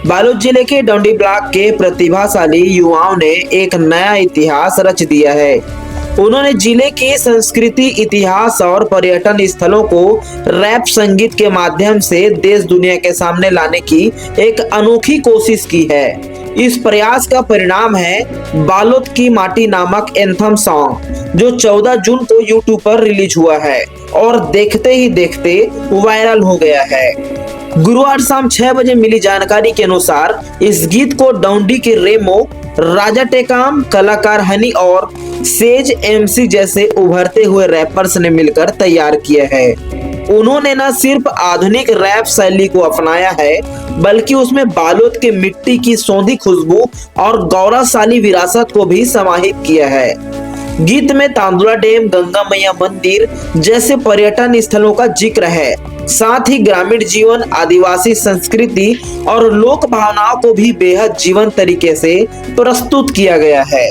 बालोद जिले के डंडी ब्लॉक के प्रतिभाशाली युवाओं ने एक नया इतिहास रच दिया है। उन्होंने जिले की संस्कृति, इतिहास और पर्यटन स्थलों को रैप संगीत के माध्यम से देश दुनिया के सामने लाने की एक अनोखी कोशिश की है। इस प्रयास का परिणाम है बालोद की माटी नामक एंथम सॉन्ग, जो 14 जून को यूट्यूब पर रिलीज हुआ है और देखते ही देखते वायरल हो गया है। गुरुवार शाम 6 बजे मिली जानकारी के अनुसार इस गीत को डौंडी के रेमो, राजा टेकाम, कलाकार हनी और सेज एमसी जैसे उभरते हुए रैपर्स ने मिलकर तैयार किया है। उन्होंने न सिर्फ आधुनिक रैप शैली को अपनाया है, बल्कि उसमें बालोद के मिट्टी की सौंधी खुशबू और गौरवशाली विरासत को भी समाहित किया है। गीत में तांदुला डैम, गंगा मैया मंदिर जैसे पर्यटन स्थलों का जिक्र है। साथ ही ग्रामीण जीवन, आदिवासी संस्कृति और लोक भावनाओं को भी बेहद जीवंत तरीके से प्रस्तुत किया गया है।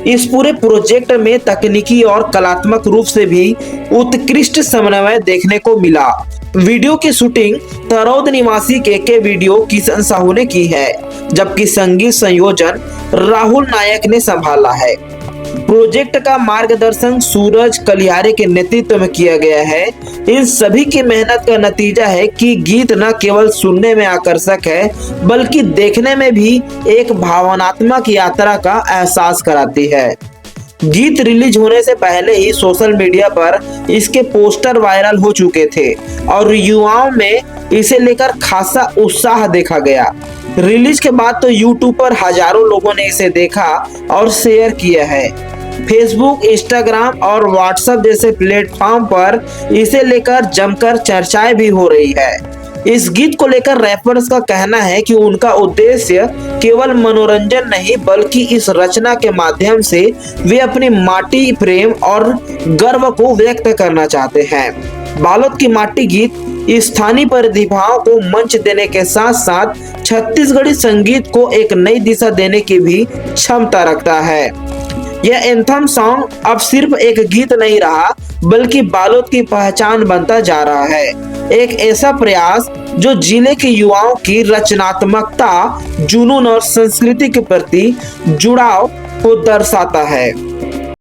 इस पूरे प्रोजेक्ट में तकनीकी और कलात्मक रूप से भी उत्कृष्ट समन्वय देखने को मिला। वीडियो की शूटिंग तरौद निवासी के वीडियो किशन साहू ने की है, जबकि संगीत संयोजन राहुल नायक ने संभाला है। प्रोजेक्ट का मार्गदर्शन सूरज कलियारे के नेतृत्व में किया गया है। इन सभी की मेहनत का नतीजा है कि गीत न केवल सुनने में आकर्षक है, बल्कि देखने में भी एक भावनात्मक यात्रा का एहसास कराती है। गीत रिलीज होने से पहले ही सोशल मीडिया पर इसके पोस्टर वायरल हो चुके थे और युवाओं में इसे लेकर खासा उत्साह देखा गया। रिलीज के बाद तो यूट्यूब पर हजारों लोगों ने इसे देखा और शेयर किया है। फेसबुक, इंस्टाग्राम और व्हाट्सएप जैसे प्लेटफॉर्म पर इसे लेकर जमकर चर्चाएं भी हो रही है। इस गीत को लेकर रैपर्स का कहना है कि उनका उद्देश्य केवल मनोरंजन नहीं, बल्कि इस रचना के माध्यम से वे अपनी माटी, प्रेम और गर्व को व्यक्त करना चाहते हैं। बालोद की माटी गीत स्थानीय प्रतिभाओं को मंच देने के साथ साथ छत्तीसगढ़ी संगीत को एक नई दिशा देने की भी क्षमता रखता है। यह एंथम सॉन्ग अब सिर्फ एक गीत नहीं रहा, बल्कि बालोद की पहचान बनता जा रहा है। एक ऐसा प्रयास जो जिले के युवाओं की रचनात्मकता, जुनून और संस्कृति के प्रति जुड़ाव को दर्शाता है।